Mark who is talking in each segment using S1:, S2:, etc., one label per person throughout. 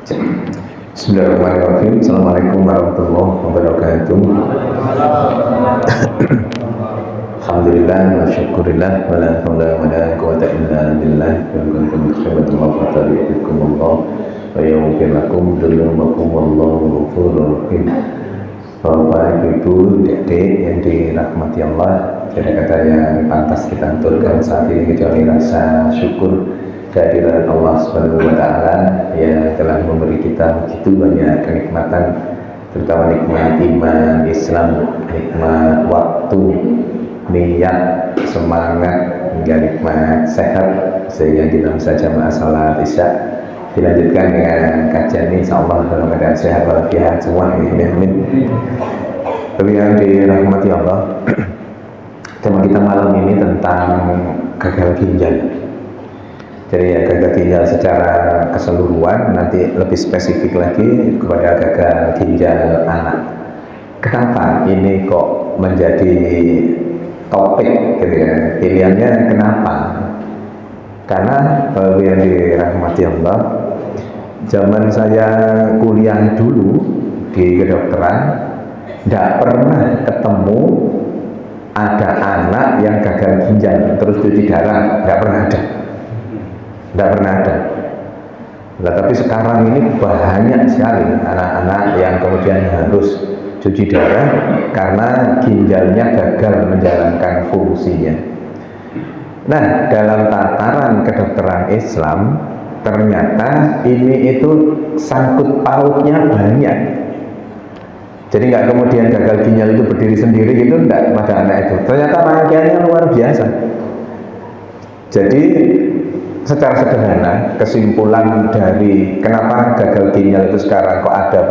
S1: Bismillahirrahmanirrahim. Assalamualaikum warahmatullahi wabarakatuh. Alhamdulillah wa syukurillah wa la hawla wa la quwwata illa billah. Wa kuntum khairan fattabi'ukumullah wa yaghfir lakum dzunubakum wallahu ghafurur rahim. Bapak, Ibu, Adik yang dirahmati Allah, tidak ada yang pantas kita aturkan saat ini kecuali rasa syukur kehadiran Allah Subhanahu wa Ta'ala yang telah memberi kita begitu banyak kenikmatan, terutama nikmat iman, Islam, nikmat waktu, niat, semangat, hingga nikmat sehat, sehingga kita bisa jamaah salat Isya. Dilanjutkan dengan kajian ini, insyaallah dalam keadaan sehat walafiat semua. Amin. Tapi yang dirahmati Allah, tema kita malam ini tentang gagal ginjal. Jadi ya, gagal ginjal secara keseluruhan, nanti lebih spesifik lagi kepada gagal ginjal anak. Kenapa ini kok menjadi topik gitu ya? Pilihannya kenapa? Karena yang dirahmati Allah, zaman saya kuliah dulu di kedokteran, tidak pernah ketemu ada anak yang gagal ginjal terus cuci darah, tidak pernah ada. Nah, tapi sekarang ini banyak sekali anak-anak yang kemudian harus cuci darah karena ginjalnya gagal menjalankan fungsinya. Nah, dalam tataran kedokteran Islam, ternyata ini itu sangkut pautnya banyak. Jadi nggak kemudian gagal ginjal itu berdiri sendiri gitu, enggak pada anak itu. Ternyata rangkaiannya luar biasa. Jadi secara sederhana, kesimpulan dari kenapa gagal ginjal itu sekarang kok ada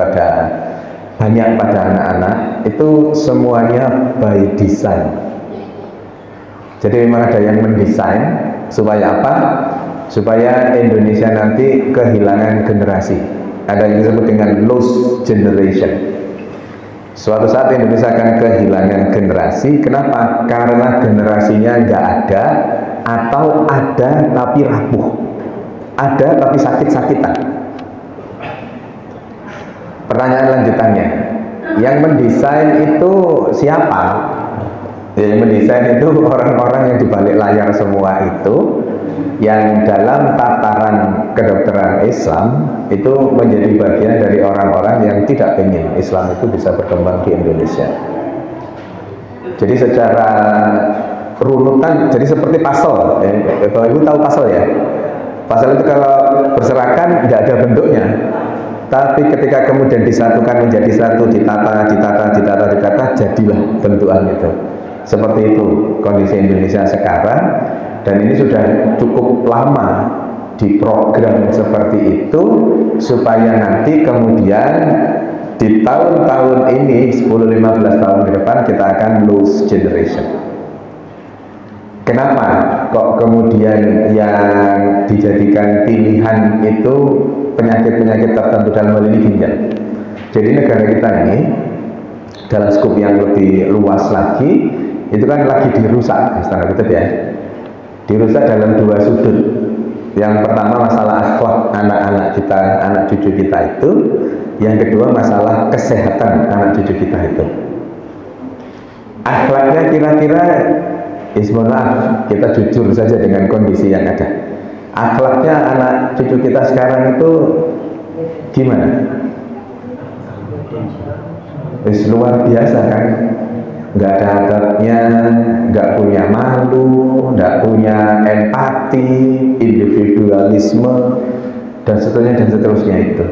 S1: banyak pada anak-anak, itu semuanya by design. Jadi memang ada yang mendesain supaya apa? Supaya Indonesia nanti kehilangan generasi. Ada yang disebut dengan lost generation. Suatu saat Indonesia akan kehilangan generasi. Kenapa? Karena generasinya nggak ada, atau ada tapi rapuh, ada tapi sakit-sakitan. Pertanyaan lanjutannya, yang mendesain itu siapa? Yang mendesain itu orang-orang yang di balik layar semua itu, yang dalam tataran kedokteran Islam itu menjadi bagian dari orang-orang yang tidak ingin Islam itu bisa berkembang di Indonesia. Jadi secara runutan, jadi seperti pasal, Bapak Ibu tahu pasal ya? Pasal itu kalau berserakan tidak ada bentuknya, tapi ketika kemudian disatukan menjadi satu, ditata, jadilah bentukan itu. Seperti itu kondisi Indonesia sekarang, dan ini sudah cukup lama diprogram seperti itu supaya nanti kemudian di tahun-tahun ini 10-15 tahun ke depan kita akan lose generation. Kenapa kok kemudian yang dijadikan pilihan itu penyakit-penyakit tertentu dalam hal ini ginjal? Jadi negara kita ini dalam skup yang lebih luas lagi, itu kan lagi dirusak, istilah kita ya, dirusak dalam dua sudut. Yang pertama masalah akhlak anak-anak kita, anak cucu kita itu. Yang kedua masalah kesehatan anak cucu kita itu. Akhlaknya kira-kira, mohon maaf, kita jujur saja dengan kondisi yang ada. Akhlaknya anak cucu kita sekarang itu gimana? Luar biasa kan? Nggak ada adabnya, nggak punya malu, nggak punya empati, individualisme, dan seterusnya itu.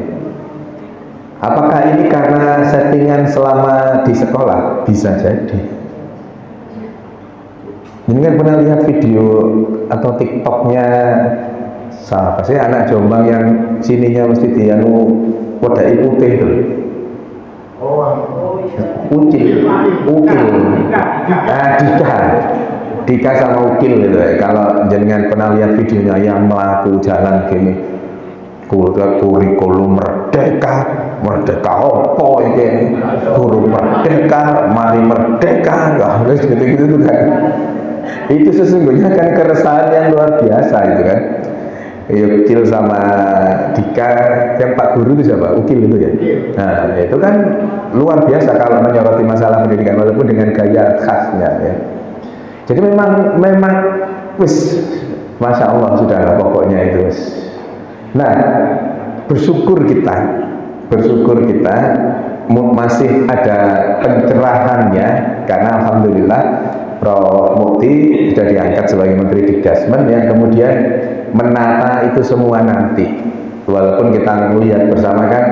S1: Apakah ini karena settingan selama di sekolah? Bisa jadi. Ini kan pernah lihat video atau TikToknya siapa sih anak Jombang yang sininya mesti dianu podai putih itu. Ukil, Dika sama Ukil gitu ya. Kalau jenengan pernah lihat videonya yang melaku jalan gini, kurikulum merdeka opo ini, guru merdeka, mari merdeka, gitu kan. Itu sesungguhnya kan keresahan yang luar biasa itu kan. Ukil sama Dika, yang Pak Guru itu siapa? Ukil itu ya. Nah, itu kan luar biasa kalau menyoroti masalah pendidikan walaupun dengan gaya khasnya ya. Jadi memang wis, masya Allah sudah lah pokoknya itu wis. Nah, bersyukur kita masih ada pencerahannya karena alhamdulillah Prof. Mukti sudah diangkat sebagai Menteri Dikdasmen yang kemudian menata itu semua nanti. Walaupun kita melihat bersama kan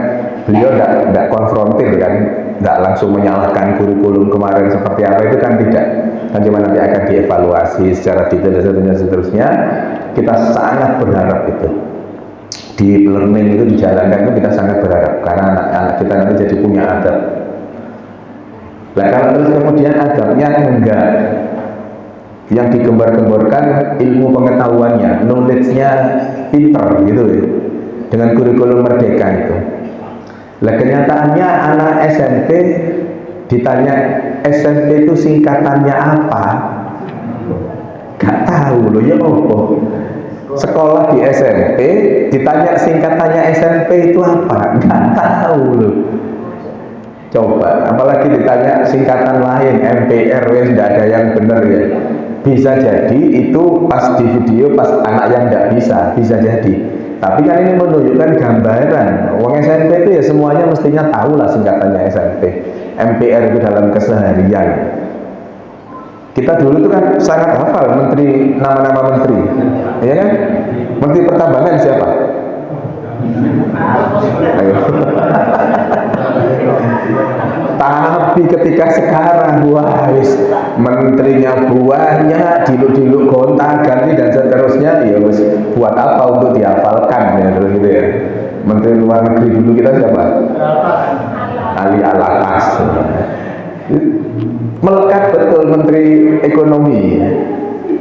S1: beliau tidak konfrontir kan, tidak langsung menyalahkan kurikulum kemarin seperti apa, itu kan tidak, kan cuma nanti akan dievaluasi secara detail dan seterusnya. Kita sangat berharap itu di learning itu dijalankan, itu kita sangat berharap karena anak-anak kita nanti jadi punya adab. Nah kalau terus kemudian adabnya enggak, yang digembar-gemborkan ilmu pengetahuannya, knowledge-nya pinter gitu ya, dengan kurikulum merdeka itu. Nah kenyataannya anak SMP ditanya SMP itu singkatannya apa, gak tahu loh ya apa. Sekolah di SMP ditanya singkatannya SMP itu apa, gak tahu loh. Coba apalagi ditanya singkatan lain MPR, ya tidak ada yang benar ya. Bisa jadi itu pas di video pas anak yang tidak bisa jadi. Tapi kan ini menunjukkan gambaran. Wong SMP itu ya semuanya mestinya tahu lah singkatannya SMP. MPR itu dalam keseharian. Kita dulu itu kan sangat hafal menteri, nama-nama menteri, ya kan? Menteri Pertambangan siapa? Ayo. Tapi ketika sekarang, wah, wis menterinya banyak, diluk-diluk gonta ganti dan seterusnya, ya wis buat apa untuk dihafalkan ya terus gitu ya. Menteri luar negeri dulu kita siapa? Ali Alatas. Melekat betul Menteri Ekonomi,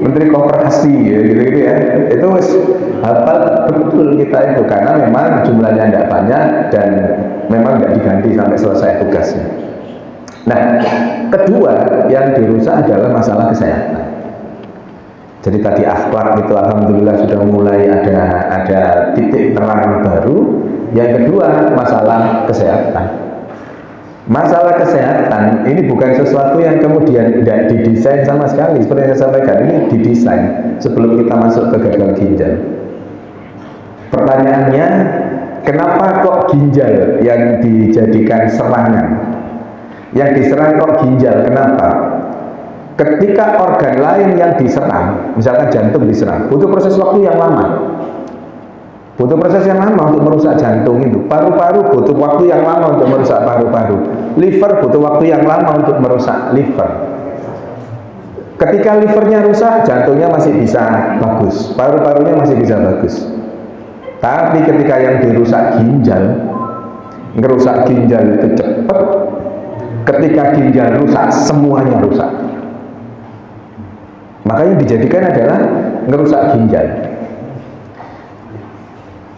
S1: Menteri Koperasi ya, gitu-gitu ya. Itu wis hafal betul kita itu karena memang jumlahnya tidak banyak dan memang nggak diganti sampai selesai tugasnya. Nah, kedua yang dirusak adalah masalah kesehatan. Jadi tadi akhlak itu alhamdulillah sudah mulai ada titik terang baru. Yang kedua masalah kesehatan. Masalah kesehatan ini bukan sesuatu yang kemudian tidak didesain sama sekali. Seperti yang saya sampaikan, ini didesain sebelum kita masuk ke gagal ginjal. Pertanyaannya, kenapa kok ginjal yang dijadikan serangan? Yang diserang kok ginjal, kenapa? Ketika organ lain yang diserang, misalkan jantung diserang, butuh proses waktu yang lama. Butuh proses yang lama untuk merusak jantung itu. Paru-paru butuh waktu yang lama untuk merusak paru-paru. Liver butuh waktu yang lama untuk merusak liver. Ketika livernya rusak, jantungnya masih bisa bagus, paru-parunya masih bisa bagus. Tapi ketika yang dirusak ginjal, ngerusak ginjal itu cepat. Ketika ginjal rusak, semuanya rusak. Makanya dijadikan adalah ngerusak ginjal.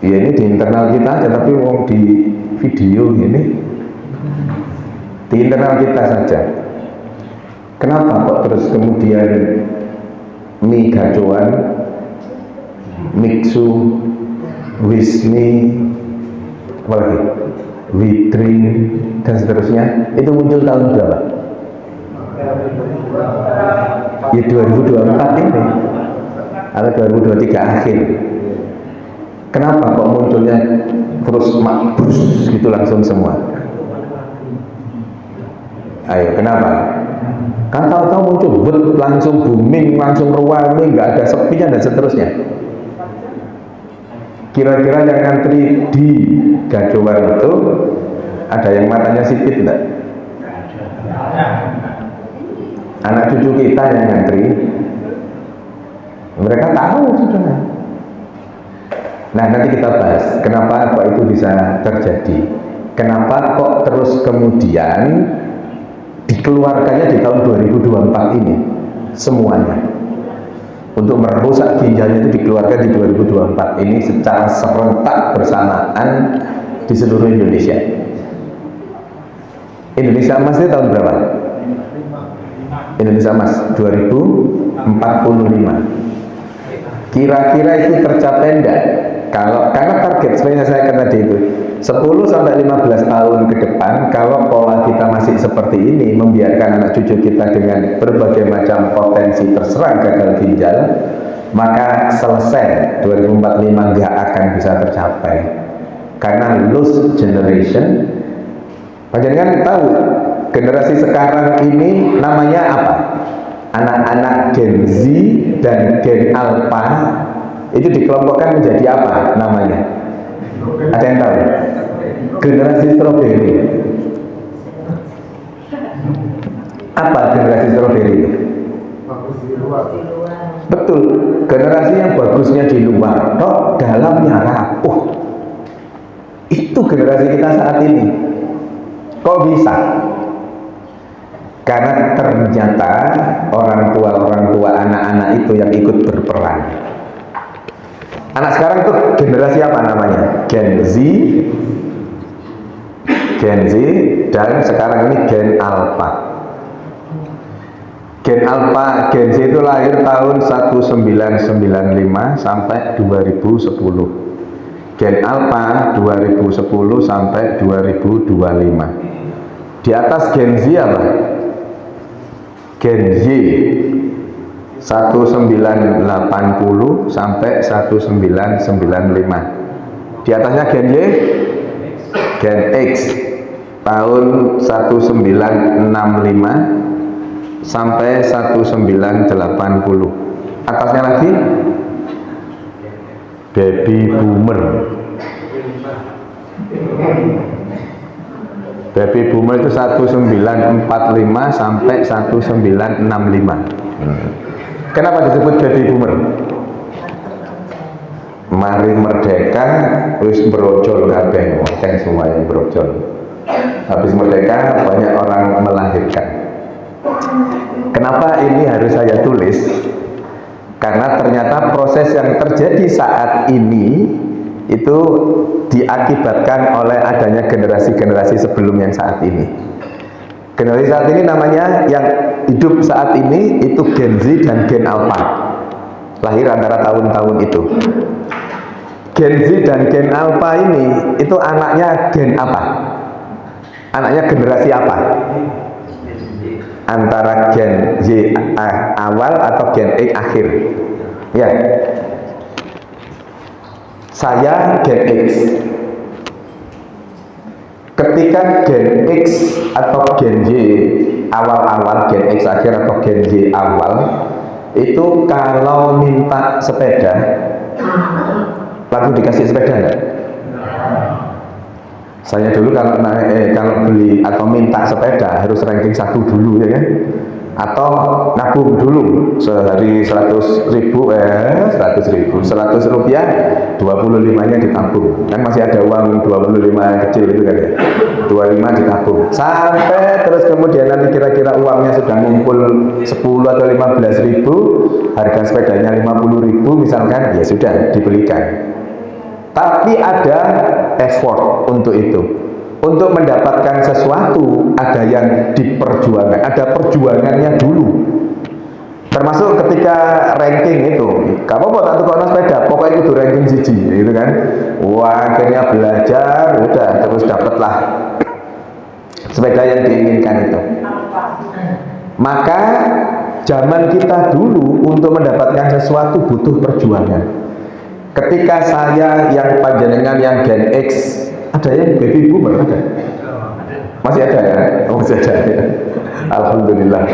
S1: Ya ini di internal kita aja, tapi wong di video ini di internal kita saja. Kenapa kok terus kemudian mie gacoan, mixu, wismi, apalagi witrin dan seterusnya itu muncul tahun berapa? Ya 2024 ini atau 2023 akhir. Kenapa kok munculnya terus makbus gitu langsung semua? Ayo, kenapa? Kan tahu-tahu muncul langsung booming, langsung ruame, nggak ada sepinya dan seterusnya. Kira-kira yang ngantri di gajoan itu ada yang matanya sipit enggak? Anak cucu kita yang ngantri, mereka tahu sudah. Nah nanti kita bahas kenapa kok itu bisa terjadi, kenapa kok terus kemudian dikeluarkannya di tahun 2024 ini semuanya untuk merusak ginjalnya itu dikeluarkan di 2024 ini secara serentak bersamaan di seluruh Indonesia. Indonesia Emas itu tahun berapa? Indonesia Emas 2045. Kira-kira itu tercapai enggak? karena target sebenarnya saya kata tadi itu 10 sampai 15 tahun ke depan, kalau pola kita masih seperti ini, membiarkan anak cucu kita dengan berbagai macam potensi terserang gagal ginjal, maka selesai 2045 nggak akan bisa tercapai. Karena lost generation, panjenengan tahu generasi sekarang ini namanya apa? Anak-anak Gen Z dan Gen Alpha itu dikelompokkan menjadi apa namanya? Ada yang tahu? Generasi stroberi. Apa generasi stroberi itu? Betul, generasi yang bagusnya di luar, toh dalamnya rapuh. Itu generasi kita saat ini. Kok bisa? Karena ternyata orang tua anak-anak itu yang ikut berperan. Anak sekarang tuh generasi apa namanya? Gen Z, dan sekarang ini Gen Alpha. Gen Alpha, Gen Z itu lahir tahun 1995 sampai 2010. Gen Alpha 2010 sampai 2025. Di atas Gen Z apa? Gen Y 1980 sampai 1995. Di atasnya Gen Y, Gen X tahun 1965 sampai 1980. Atasnya lagi Baby Boomer. Baby Boomer itu 1945 sampai 1965. Kenapa disebut Baby Boomer? Mari merdeka wis brojol kabeh, wong semua yang brojol. Habis merdeka banyak orang melahirkan. Kenapa ini harus saya tulis? Karena ternyata proses yang terjadi saat ini itu diakibatkan oleh adanya generasi-generasi sebelum yang saat ini. Generasi saat ini namanya yang hidup saat ini itu Gen Z dan Gen Alpha, lahir antara tahun-tahun itu. Gen Z dan Gen Alpha ini itu anaknya gen apa? Anaknya generasi apa? Antara Gen Z awal atau Gen X akhir? Ya, saya Gen X. Ketika Gen X atau Gen Y awal-awal, Gen X akhir atau Gen Y awal, itu kalau minta sepeda langsung dikasih sepeda enggak? Saya dulu kalau beli atau minta sepeda harus ranking 1 dulu, ya kan? Atau nabung dulu sehari 100 rupiah, 25-nya ditabung. Kan masih ada uang 25 kecil itu kan ya, 25 ditabung sampai terus kemudian nanti kira-kira uangnya sudah ngumpul 10 atau 15 ribu, harga sepedanya 50 ribu misalkan, ya sudah dibelikan. Tapi ada effort untuk itu. Untuk mendapatkan sesuatu ada yang diperjuangkan, ada perjuangannya dulu. Termasuk ketika ranking itu, kamu mau tak tukar sepeda, pokoknya itu ranking siji, gitu kan? Wah, akhirnya belajar, udah terus dapatlah sepeda yang diinginkan itu. Maka zaman kita dulu untuk mendapatkan sesuatu butuh perjuangan. Ketika saya yang panjenengan yang Gen X, ada yang Baby Boomer ada? Masih ada ya? Oh, masih ada ya. Alhamdulillah.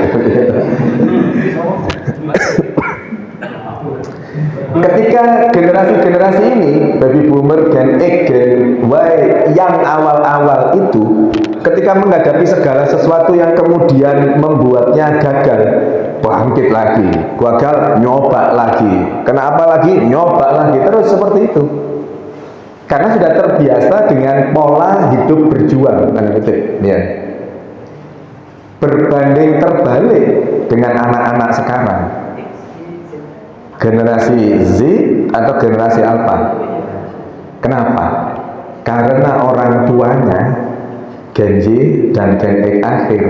S1: Ketika generasi-generasi ini, Baby Boomer, Gen X, Gen Y yang awal-awal itu, ketika menghadapi segala sesuatu yang kemudian membuatnya gagal, bangkit lagi, gagal, nyoba lagi, kenapa lagi, nyoba lagi, terus seperti itu. Karena sudah terbiasa dengan pola hidup berjuang, ya. Berbanding terbalik dengan anak-anak sekarang, generasi Z atau generasi Alpha. Kenapa? Karena orang tuanya Gen Z dan Gen X akhir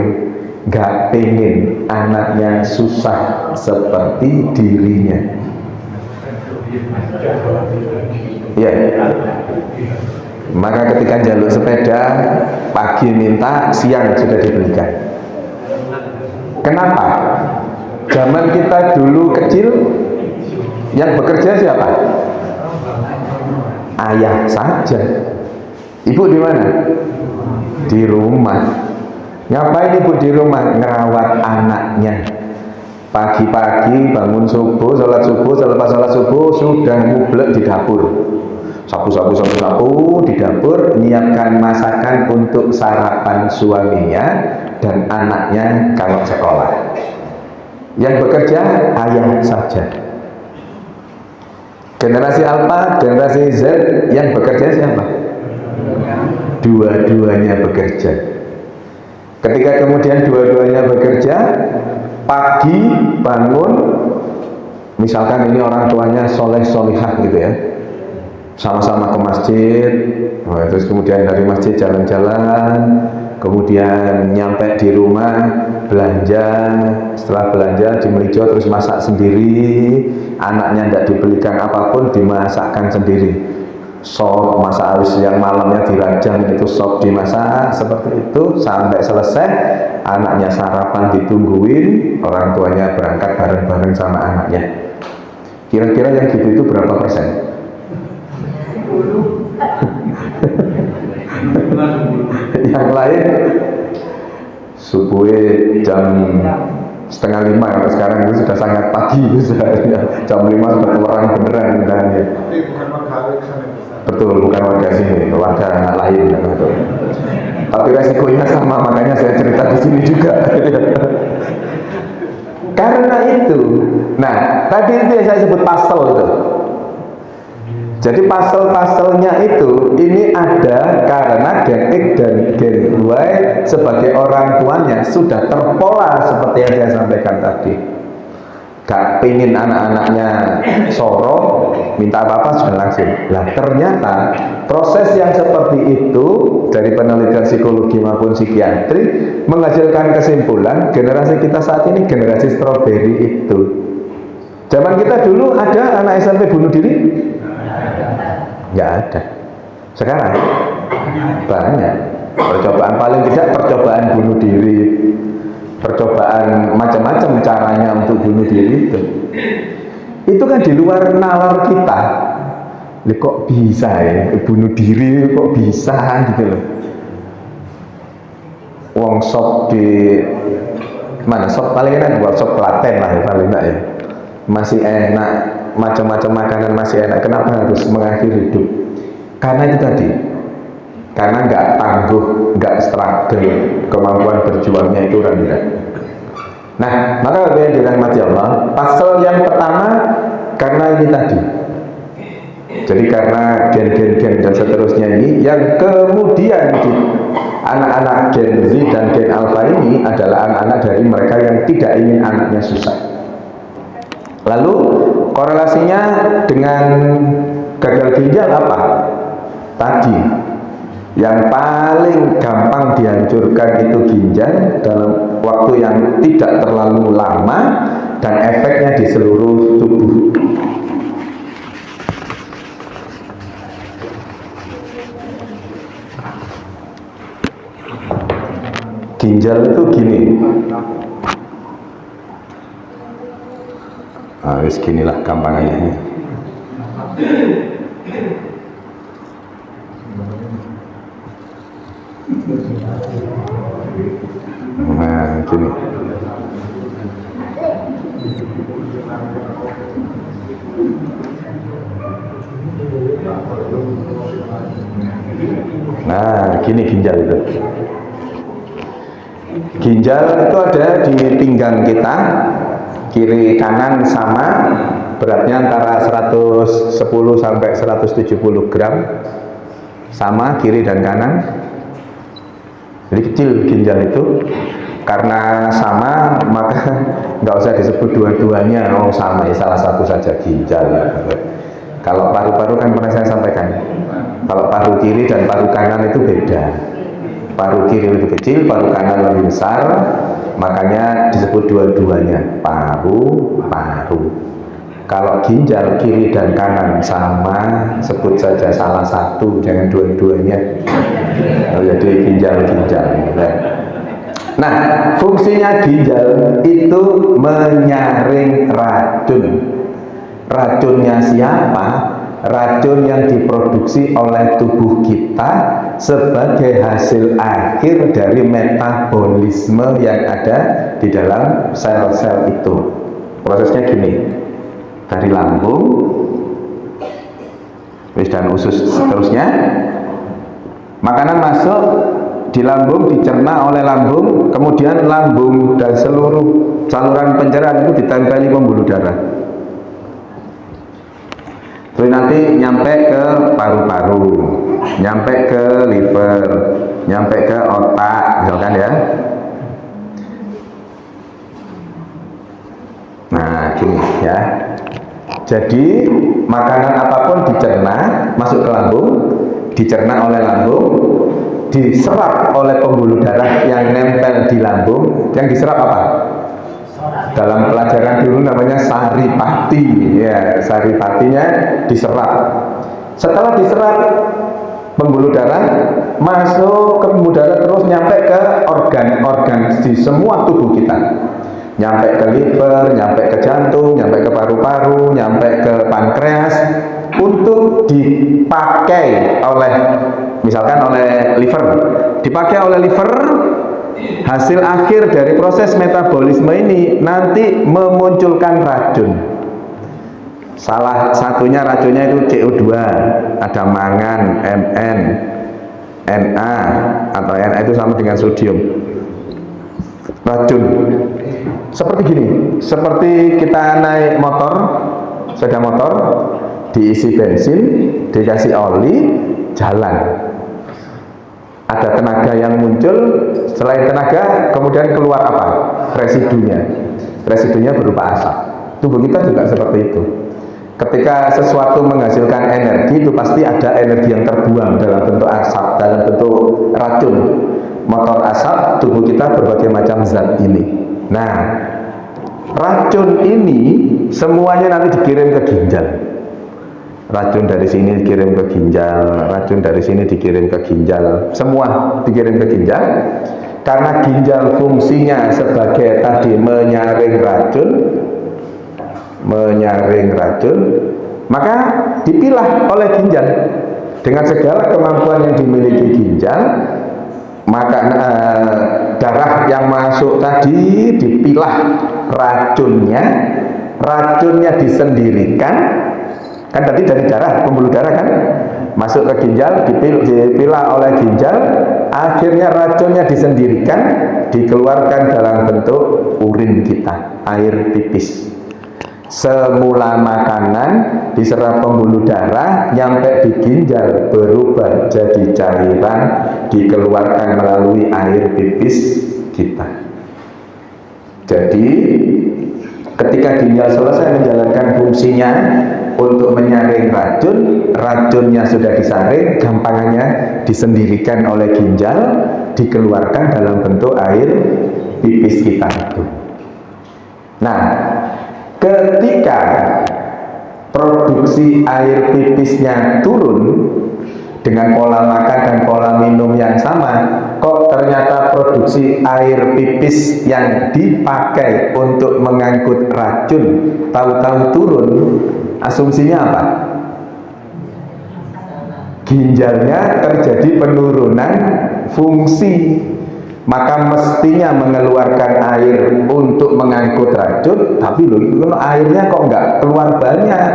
S1: gak pengen anaknya susah seperti dirinya. Iya. Maka ketika jalur sepeda, pagi minta, siang sudah dibelikan. Kenapa? Zaman kita dulu kecil, yang bekerja siapa? Ayah saja. Ibu di mana? Di rumah. Ngapain ibu di rumah? Ngerawat anaknya. Pagi-pagi bangun subuh, sholat subuh, selepas sholat subuh sudah ngublek di dapur. Sapu di dapur, menyiapkan masakan untuk sarapan suaminya dan anaknya kalau sekolah. Yang bekerja ayah saja. Generasi Alpha, generasi Z yang bekerja siapa? Dua-duanya bekerja. Ketika kemudian dua-duanya bekerja, pagi bangun, misalkan ini orang tuanya soleh-solihah gitu ya, sama-sama ke masjid, terus kemudian dari masjid jalan-jalan, kemudian nyampe di rumah belanja, setelah belanja di Melijo terus masak sendiri, anaknya tidak dibelikan apapun, dimasakkan sendiri. Sop masak habis yang malamnya dirajang itu sop dimasak seperti itu sampai selesai, anaknya sarapan ditungguin, orang tuanya berangkat bareng-bareng sama anaknya. Kira-kira yang gitu itu berapa persen? Yang lain subuh jam 4:30, sekarang itu sudah sangat pagi misalnya. Jam 5 sudah orang beneran misalnya. Betul, bukan warga sini, warga anak lain gitu. Tapi resikonya sama, makanya saya cerita di sini juga. Karena itu, nah tadi itu yang saya sebut pasel itu. Jadi pasel-paselnya itu ini ada karena gen X dan gen Y sebagai orang tuanya sudah terpola seperti yang saya sampaikan tadi. Gak pingin anak-anaknya soro, minta apa-apa sudah langsung. Nah ternyata proses yang seperti itu dari penelitian psikologi maupun psikiatri menghasilkan kesimpulan generasi kita saat ini generasi stroberi itu. Zaman kita dulu ada anak SMP bunuh diri? Nggak ada. Sekarang banyak. Percobaan, paling tidak percobaan bunuh diri, percobaan macam-macam caranya untuk bunuh diri itu kan di luar nalar kita. Kok bisa ya bunuh diri, kok bisa gitu loh. Wong sop di mana, sop paling enak buat sop Klaten lah ya, paling enak ya, masih enak, macam-macam makanan masih enak. Kenapa harus mengakhiri hidup? Karena itu tadi, karena nggak tangguh, nggak struggle, kemampuan berjuangnya itu rendah. Nah, maka yang dirahmati Allah, pasal yang pertama karena ini tadi. Jadi karena gen-gen dan seterusnya ini, yang kemudian anak-anak Gen Z dan Gen Alpha ini adalah anak-anak dari mereka yang tidak ingin anaknya susah. Lalu korelasinya dengan gagal ginjal apa? Tadi yang paling gampang dihancurkan itu ginjal dalam waktu yang tidak terlalu lama dan efeknya di seluruh tubuh. Ginjal itu gini, wis ginilah gampangannya. Nah, gini. Nah, gini ginjal itu. Ginjal itu ada di pinggang kita, kiri kanan sama, beratnya antara 110 sampai 170 gram, sama kiri dan kanan. Jadi kecil ginjal itu, karena sama maka nggak usah disebut dua-duanya, oh sama ya, salah satu saja ginjal. Kalau paru-paru kan pernah saya sampaikan, kalau paru kiri dan paru kanan itu beda. Paru kiri lebih kecil, paru kanan lebih besar, makanya disebut dua-duanya paru-paru. Kalau ginjal kiri dan kanan sama, sebut saja salah satu, jangan dua-duanya. Jadi ginjal-ginjal. Nah, fungsinya ginjal itu menyaring racun. Racunnya siapa? Racun yang diproduksi oleh tubuh kita sebagai hasil akhir dari metabolisme yang ada di dalam sel-sel itu. Prosesnya gini, dari lambung, dan usus seterusnya, makanan masuk di lambung, dicerna oleh lambung, kemudian lambung dan seluruh saluran pencernaan itu ditempeli pembuluh darah. Terus nanti nyampe ke paru-paru, nyampe ke liver, nyampe ke otak, misalkan ya. Nah, gini ya. Jadi makanan apapun dicerna, masuk ke lambung, dicerna oleh lambung, diserap oleh pembuluh darah yang nempel di lambung. Yang diserap apa? Dalam pelajaran dulu namanya saripati, ya, saripatinya diserap. Setelah diserap pembuluh darah, masuk ke pembuluh darah terus nyampe ke organ-organ di semua tubuh kita. Nyampe ke liver, nyampe ke jantung, nyampe ke paru-paru, nyampe ke pankreas untuk dipakai oleh, misalkan oleh liver, dipakai oleh liver. Hasil akhir dari proses metabolisme ini nanti memunculkan racun. Salah satunya racunnya itu CO2, ada mangan, Mn, Na, atau Na itu sama dengan sodium. Racun. Seperti gini, seperti kita naik motor, sepeda motor, diisi bensin, dikasih oli, jalan. Ada tenaga yang muncul, selain tenaga kemudian keluar apa? Residunya. Residunya berupa asap. Tubuh kita juga seperti itu. Ketika sesuatu menghasilkan energi, itu pasti ada energi yang terbuang dalam bentuk asap, dalam bentuk racun. Motor asap, tubuh kita berbagai macam zat ini. Nah, racun ini semuanya nanti dikirim ke ginjal. Racun dari sini dikirim ke ginjal, racun dari sini dikirim ke ginjal, semua dikirim ke ginjal. Karena ginjal fungsinya sebagai tadi menyaring racun, maka dipilah oleh ginjal. Dengan segala kemampuan yang dimiliki ginjal, maka darah yang masuk tadi dipilah racunnya disendirikan. Kan tadi dari darah, pembuluh darah kan masuk ke ginjal, dipilah oleh ginjal, akhirnya racunnya disendirikan, dikeluarkan dalam bentuk urin kita, air pipis. Semula makanan diserap pembuluh darah, nyampe di ginjal, berubah jadi cairan, dikeluarkan melalui air pipis kita. Jadi ketika ginjal selesai menjalankan fungsinya untuk menyaring racunnya sudah disaring, gampangannya disendirikan oleh ginjal, dikeluarkan dalam bentuk air pipis kita itu. Nah, ketika produksi air pipisnya turun dengan pola makan dan pola minum yang sama, kok ternyata produksi air pipis yang dipakai untuk mengangkut racun tahu-tahu turun. Asumsinya apa? Ginjalnya terjadi penurunan fungsi, maka mestinya mengeluarkan air untuk mengangkut racun, tapi loh, airnya kok nggak keluar banyak.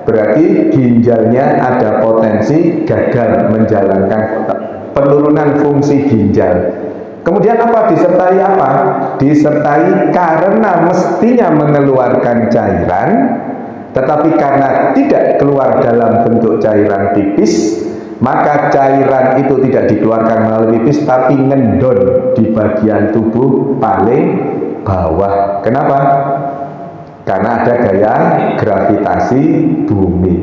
S1: Berarti ginjalnya ada potensi gagal menjalankan penurunan fungsi ginjal. Kemudian apa? Disertai apa? Disertai karena mestinya mengeluarkan cairan, tetapi karena tidak keluar dalam bentuk cairan pipis, maka cairan itu tidak dikeluarkan melalui pipis, tapi ngendon di bagian tubuh paling bawah. Kenapa? Karena ada gaya gravitasi bumi.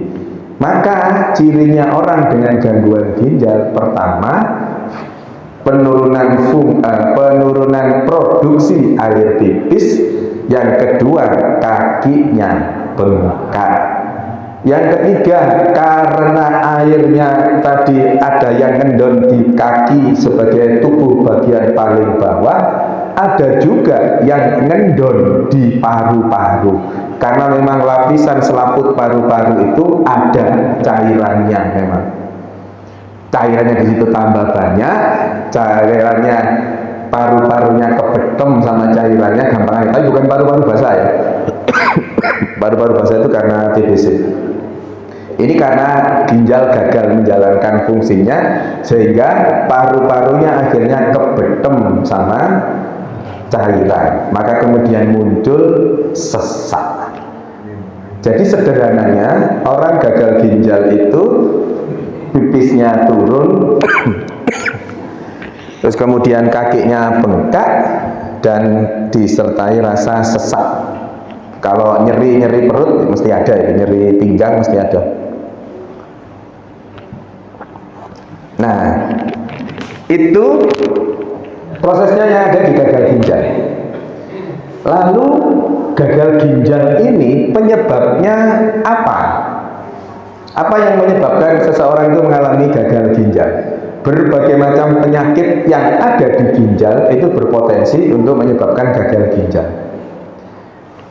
S1: Maka cirinya orang dengan gangguan ginjal, pertama penurunan produksi air pipis, yang kedua kakinya bengkak. Yang ketiga, karena airnya tadi ada yang ngendon di kaki sebagai tubuh bagian paling bawah, ada juga yang ngendon di paru-paru. Karena memang lapisan selaput paru-paru itu ada cairannya memang. Cairannya di situ tambah banyak, cairannya paru-parunya kebetem sama cairannya gampang, tapi bukan paru-paru basah ya. Paru-paru basah itu karena TBC. Ini karena ginjal gagal menjalankan fungsinya sehingga paru-parunya akhirnya kebetem sama cairan, maka kemudian muncul sesak. Jadi sederhananya orang gagal ginjal itu pipisnya turun terus kemudian kakinya bengkak dan disertai rasa sesak. Kalau nyeri perut mesti ada, nyeri pinggang mesti ada. Nah, itu prosesnya yang ada di gagal ginjal. Lalu gagal ginjal ini penyebabnya apa? Apa yang menyebabkan seseorang itu mengalami gagal ginjal? Berbagai macam penyakit yang ada di ginjal itu berpotensi untuk menyebabkan gagal ginjal.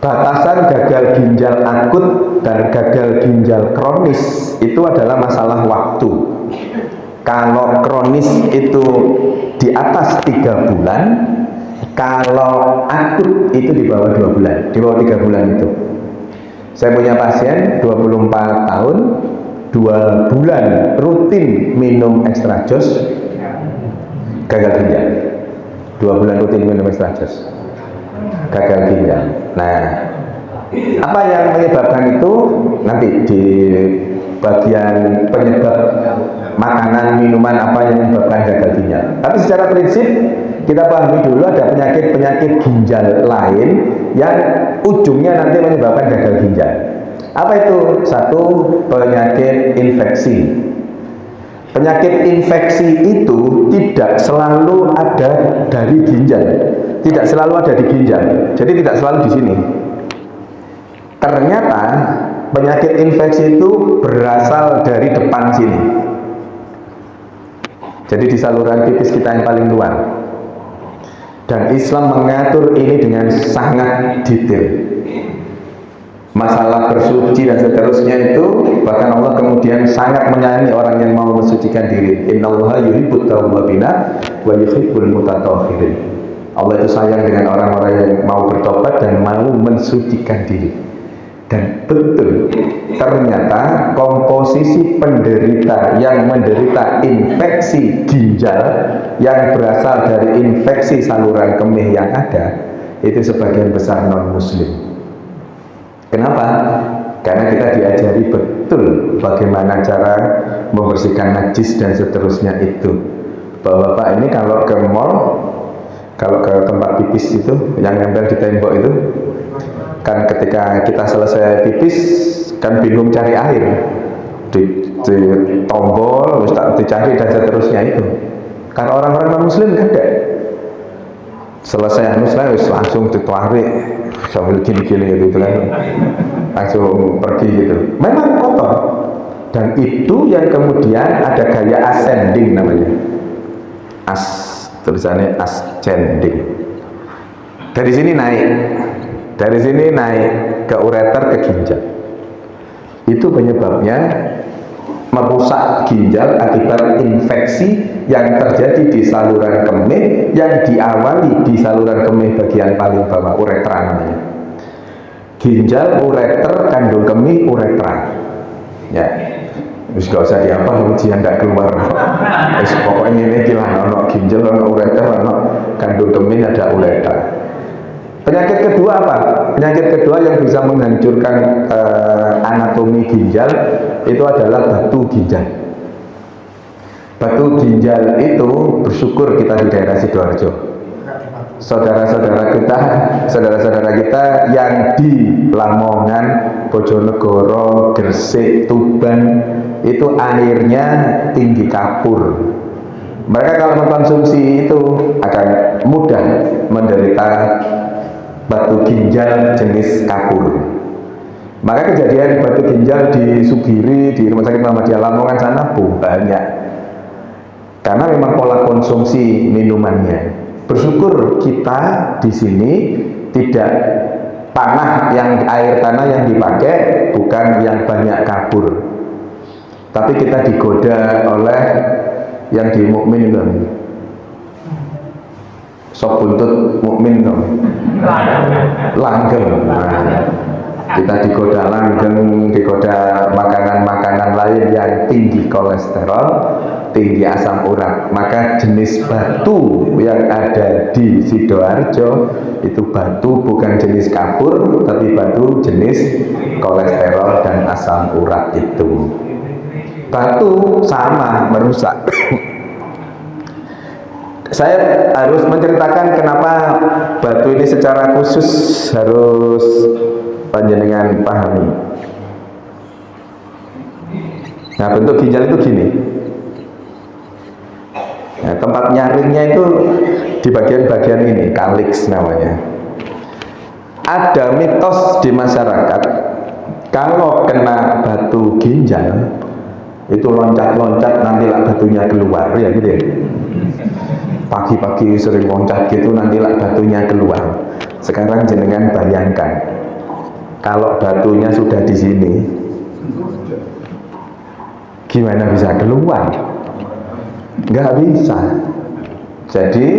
S1: Batasan gagal ginjal akut dan gagal ginjal kronis itu adalah masalah waktu. Kalau kronis itu di atas 3 bulan, kalau akut itu di bawah 2 bulan, di bawah 3 bulan itu. Saya punya pasien 24 tahun, 2 bulan rutin minum extra jos, gagal ginjal. 2 bulan rutin minum extra jos, gagal ginjal. Nah, apa yang menyebabkan itu nanti di bagian penyebab makanan, minuman apa yang menyebabkan gagal ginjal. Tapi secara prinsip kita pahami dulu ada penyakit-penyakit ginjal lain yang ujungnya nanti menyebabkan gagal ginjal. Apa itu? Satu, penyakit infeksi. Penyakit infeksi itu tidak selalu ada dari ginjal, tidak selalu ada di ginjal, jadi tidak selalu di sini. Ternyata penyakit infeksi itu berasal dari depan sini. Jadi di saluran pipis kita yang paling luar. Dan Islam mengatur ini dengan sangat detail. Masalah bersuci dan seterusnya itu bahkan Allah kemudian sangat menyayangi orang yang mau mensucikan diri. Innallaha yuhibbut tawwabina wa yuhibbul mutatahhirin. Allah itu sayang dengan orang-orang yang mau bertobat dan mau mensucikan diri. Dan betul, ternyata komposisi penderita yang menderita infeksi ginjal yang berasal dari infeksi saluran kemih yang ada itu sebagian besar non-muslim. Kenapa? Karena kita diajari betul bagaimana cara membersihkan najis dan seterusnya itu. Bapak-bapak ini kalau ke mall, kalau ke tempat pipis itu yang nempel di tembok itu, kan ketika kita selesai pipis kan bingung cari air, di tombol, dicari dan seterusnya itu. Karena orang-orang non muslim kan enggak. Selesai langsung ditarik sambil gini-gini gitu kan, langsung pergi gitu. Memang kotor. Dan itu yang kemudian ada gaya ascending namanya. Tulisannya ascending. Dari sini naik. Dari sini naik ke ureter, ke ginjal. Itu penyebabnya merusak ginjal akibat infeksi yang terjadi di saluran kemih yang diawali di saluran kemih bagian paling bawah, uretra namanya. Ginjal, ureter, kandung kemih, uretra. Ya, terus gak usah diapa, ujian tidak keluar. Terus pokoknya ini kilah, ono ginjal, ono ureter, ono kandung kemih, ada uretra. Penyakit kedua apa? Penyakit kedua yang bisa menghancurkan anatomi ginjal itu adalah batu ginjal. Batu ginjal itu bersyukur kita di daerah Sidoarjo. Saudara-saudara kita yang di Lamongan, Bojonegoro, Gresik, Tuban itu airnya tinggi kapur. Mereka kalau mengkonsumsi itu akan mudah menderita batu ginjal jenis kapur. Maka kejadian batu ginjal di Sugiri, di Rumah Sakit Muhammadiyah Lamongan sana banyak. Karena memang pola konsumsi minumannya. Bersyukur kita di sini tidak air tanah yang dipakai bukan yang banyak kapur. Tapi kita digoda oleh yang di mukmin itu. Sop buntut mukmin itu. Langgeng. Nah, kita digoda langgeng, digoda makanan-makanan lain yang tinggi kolesterol, tinggi asam urat. Maka jenis batu yang ada di Sidoarjo itu batu bukan jenis kapur, tapi batu jenis kolesterol dan asam urat itu. Batu sama merusak. Saya harus menceritakan kenapa batu ini secara khusus harus panjenengan pahami. Nah, bentuk ginjal itu gini. Nah, tempat nyaringnya itu di bagian-bagian ini, kaliks namanya. Ada mitos di masyarakat, kalau kena batu ginjal itu loncat-loncat nantilah batunya keluar, ya gitu ya. Pagi-pagi sering loncat gitu nantilah batunya keluar. Sekarang jenengan bayangkan, kalau batunya sudah di sini, gimana bisa keluar? Nggak bisa. Jadi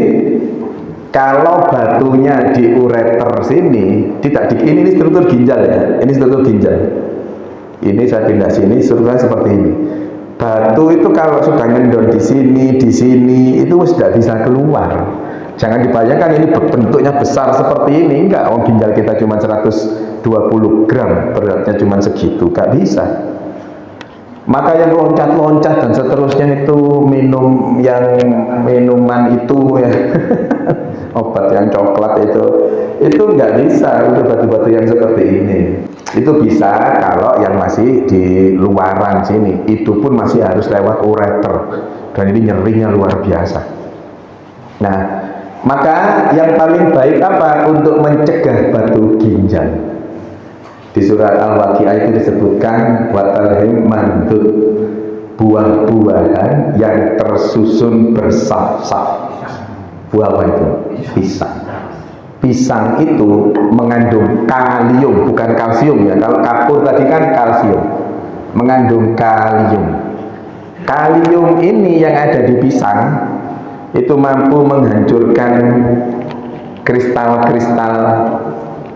S1: kalau batunya di ureter sini, ini struktur ginjal ya, ini struktur ginjal. Ini saya pindah sini, strukturnya seperti ini. Batu itu kalau sudah ngendon di sini itu sudah bisa keluar. Jangan dibayangkan ini bentuknya besar seperti ini, enggak. Ginjal kita cuma 120 gram, beratnya cuma segitu, enggak bisa. Maka yang loncat-loncat dan seterusnya itu minuman itu ya, obat yang coklat itu nggak bisa untuk batu-batu yang seperti ini. Itu bisa kalau yang masih di luaran sini, itu pun masih harus lewat ureter, dan ini nyerinya luar biasa. Nah, maka yang paling baik apa untuk mencegah batu ginjal? Di surat Al-Waqiah itu disebutkan watalhim mandud, buah-buahan yang tersusun bersaf-saf. Buah apa itu? Pisang. Pisang itu mengandung kalium, bukan kalsium ya. Kalau kapur tadi kan kalsium, mengandung kalium. Kalium ini yang ada di pisang itu mampu menghancurkan kristal-kristal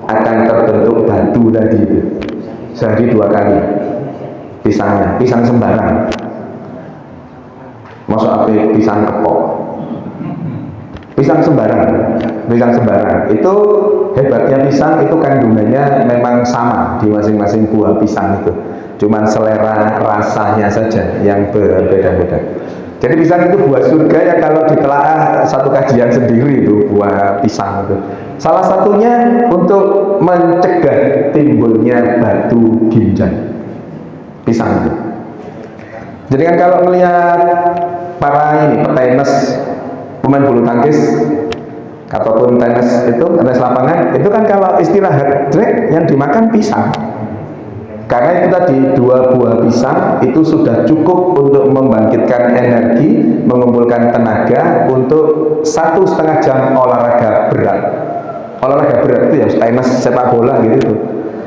S1: akan terbentuk batu tadi itu. Sehari 2 kali pisangnya, pisang sembarang. Masuk apa pisang kepok, pisang sembarang itu hebatnya pisang itu kandungannya memang sama di masing-masing buah pisang itu, cuman selera rasanya saja yang berbeda-beda. Jadi pisang itu buah surga ya kalau ditelaah satu kajian sendiri itu buah pisang itu. Salah satunya untuk mencegah timbulnya batu ginjal pisang itu. Jadi kan kalau melihat para petenis, pemain bulu tangkis ataupun tenis lapangan itu kan kalau istirahat break yang dimakan pisang. Karena itu tadi 2 buah pisang itu sudah cukup untuk membangkitkan energi, mengumpulkan tenaga untuk 1,5 jam olahraga berat. Olahraga berat itu ya tenis, sepak bola gitu.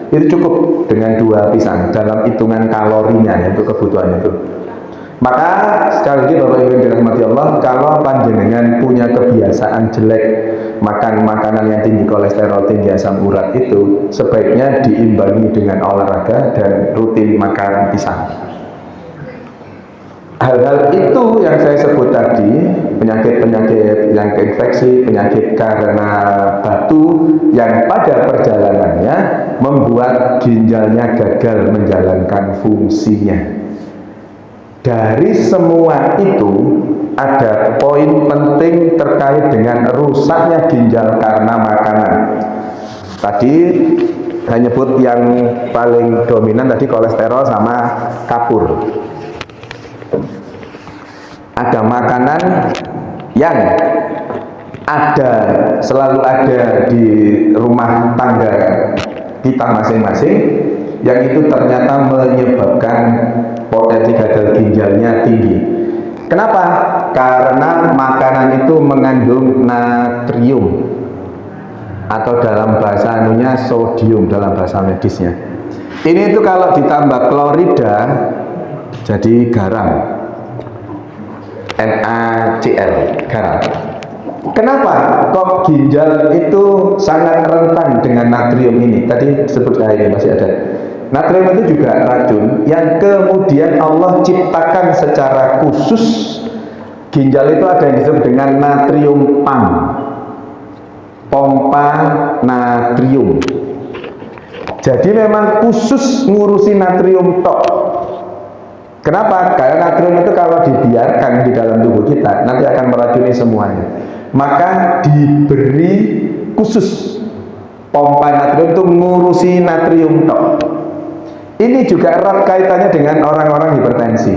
S1: Itu cukup dengan 2 pisang dalam hitungan kalorinya untuk kebutuhan itu. Maka sekali lagi Bapak Ibu yang dirahmati Allah, kalau panjenengan punya kebiasaan jelek makan makanan yang tinggi kolesterol, tinggi asam urat itu, sebaiknya diimbangi dengan olahraga dan rutin makan pisang. Hal-hal itu yang saya sebut tadi, penyakit-penyakit yang keinfeksi, penyakit karena batu yang pada perjalanannya membuat ginjalnya gagal menjalankan fungsinya. Dari semua itu ada poin penting terkait dengan rusaknya ginjal karena makanan. Tadi saya nyebut yang paling dominan tadi kolesterol sama kapur. Ada makanan yang selalu ada di rumah tangga kita masing-masing, yang itu ternyata menyebabkan potensi gagal ginjalnya tinggi. Kenapa? Karena makanan itu mengandung natrium atau dalam bahasa anunya sodium dalam bahasa medisnya. Ini itu kalau ditambah klorida jadi garam, NaCl, garam. Kenapa kok ginjal itu sangat rentan dengan natrium ini? Tadi disebut ini masih ada. Natrium itu juga racun yang kemudian Allah ciptakan secara khusus. Ginjal itu ada yang disebut dengan natrium pump, pompa natrium. Jadi memang khusus ngurusi natrium tok. Kenapa? Karena natrium itu kalau dibiarkan di dalam tubuh kita nanti akan meracuni semuanya. Maka diberi khusus pompa natrium itu ngurusi natrium tok. Ini juga erat kaitannya dengan orang-orang hipertensi.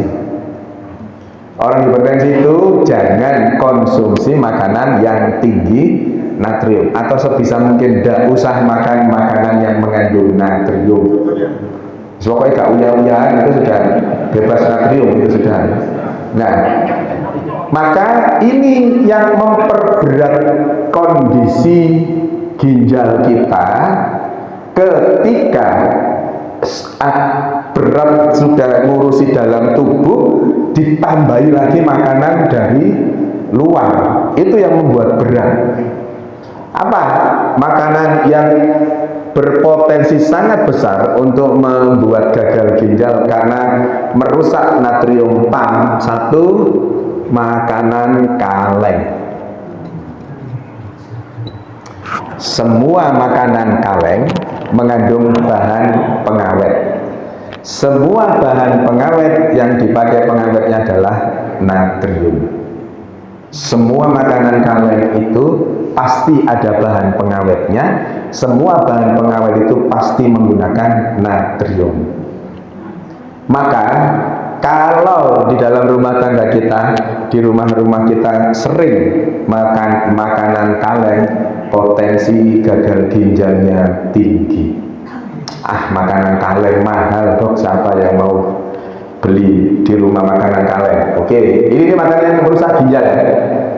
S1: Orang hipertensi itu jangan konsumsi makanan yang tinggi natrium, atau sebisa mungkin tidak usah makan makanan yang mengandung natrium. Pokoknya gak uyah-uyahan itu sudah bebas natrium, itu sudah. Nah, maka ini yang memperberat kondisi ginjal kita ketika berat sudah ngurusi dalam tubuh, ditambahi lagi makanan dari luar, itu yang membuat berat. Apa? Makanan yang berpotensi sangat besar untuk membuat gagal ginjal karena merusak natrium pump. Satu, makanan kaleng. Semua makanan kaleng mengandung bahan pengawet. Semua bahan pengawet yang dipakai pengawetnya adalah natrium. Semua makanan kaleng itu pasti ada bahan pengawetnya. Semua bahan pengawet itu pasti menggunakan natrium. Maka kalau di dalam rumah tangga kita, di rumah-rumah kita sering makan makanan kaleng, potensi gagal ginjalnya tinggi. Makanan kaleng mahal dok, siapa yang mau beli di rumah makanan kaleng? Oke, ini makanan yang merusak ginjal ya,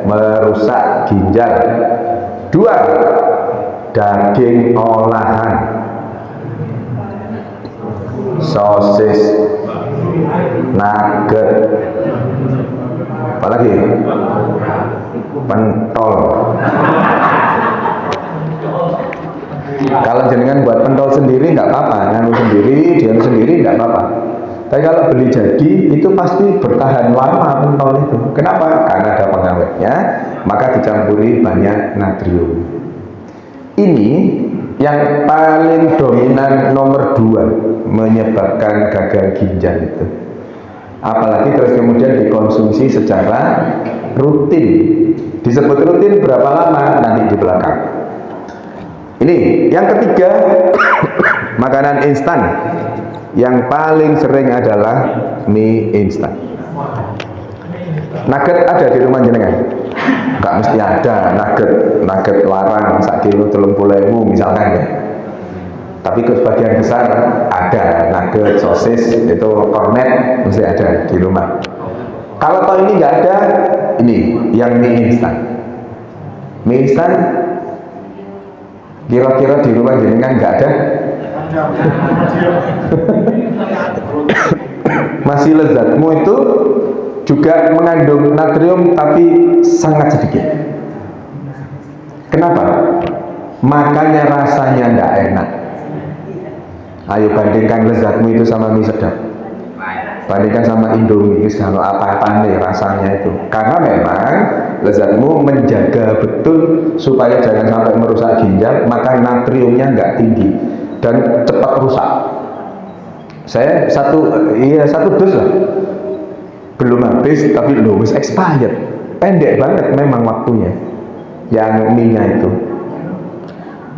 S1: merusak ginjal. Dua, daging olahan, sosis, nugget, apalagi pentol. Kalau jenengan buat pentol sendiri nggak apa-apa, nganu sendiri, dia sendiri nggak apa-apa. Tapi kalau beli jadi itu pasti bertahan lama pentol itu. Kenapa? Karena ada pengawetnya, maka dicampuri banyak natrium. Ini yang paling dominan nomor 2 menyebabkan gagal ginjal itu. Apalagi terus kemudian dikonsumsi secara rutin. Disebut rutin berapa lama nanti di belakang. Ini yang ketiga, makanan instan. Yang paling sering adalah mie instan. Nugget ada di rumah jenengan? Enggak mesti ada nugget larang 1 kilo 30.000 misalkan ya. Tapi sebagian besar ada nugget, sosis, itu kornet mesti ada di rumah. Kalau toh ini nggak ada, ini yang mie instan. Mie instan kira-kira di rumah jenengan nggak ada? Masih lezatmu itu juga mengandung natrium tapi sangat sedikit. Kenapa? Makanya rasanya tidak enak. Ayo bandingkan lezatmu itu sama mie sedap, bandingkan sama Indomie, kalau apa-apa nih rasanya itu. Karena memang lezatmu menjaga betul supaya jangan sampai merusak ginjal, maka natriumnya nggak tinggi dan cepat rusak. Saya satu dus lah, belum habis tapi wis expired, pendek banget memang waktunya. Yang mie-nya itu,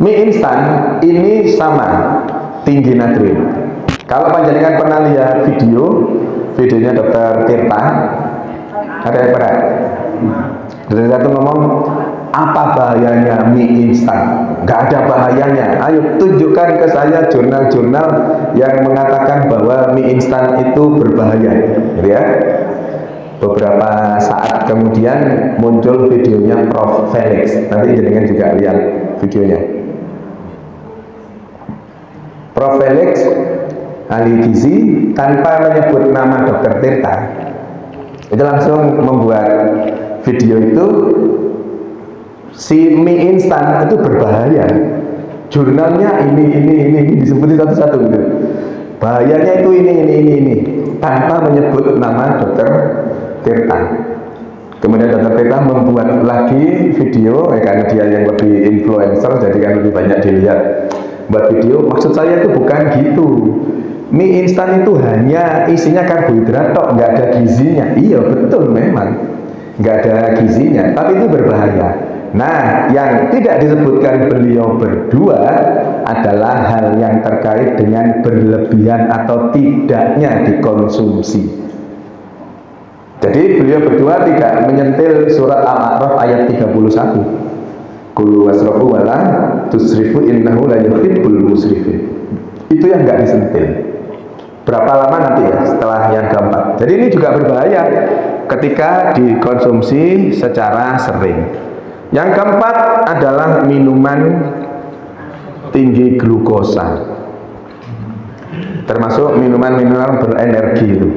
S1: mie instan ini sama tinggi natrium. Kalau panjenengan pernah lihat videonya Dr. Tirta, ada yang pernah? Dokter Tirta itu ngomong
S2: Apa bahayanya mie instan? Nggak ada bahayanya. Ayo tunjukkan ke saya jurnal-jurnal yang mengatakan bahwa mie instan itu berbahaya, gitu ya. Beberapa saat kemudian muncul videonya Prof. Felix. Nanti jenengan juga lihat videonya. Prof. Felix ahli gizi tanpa menyebut nama Dr. Tirta itu langsung membuat video itu, si mie instan itu berbahaya. Jurnalnya ini disebutin satu-satu gitu. Bahayanya itu ini tanpa menyebut nama Dr. Tirta. Kemudian Dr. Tirta membuat lagi video, karena dia yang lebih influencer, jadi kan lebih banyak dilihat. Buat video, maksud saya itu bukan gitu. Mie instan itu hanya isinya karbohidrat tok, nggak ada gizinya. Iya betul memang nggak ada gizinya, tapi itu berbahaya. Nah, yang tidak disebutkan beliau berdua adalah hal yang terkait dengan berlebihan atau tidaknya dikonsumsi. Jadi beliau berdua tidak menyentil surat Al-A'raf ayat 31. Kulu wasrabu wala tusrifu innahu la yuhibbul musrifin. Itu yang nggak disentil. Berapa lama nanti ya setelah yang keempat. Jadi ini juga berbahaya ketika dikonsumsi secara sering. Yang keempat adalah minuman tinggi glukosa, termasuk minuman-minuman berenergi itu.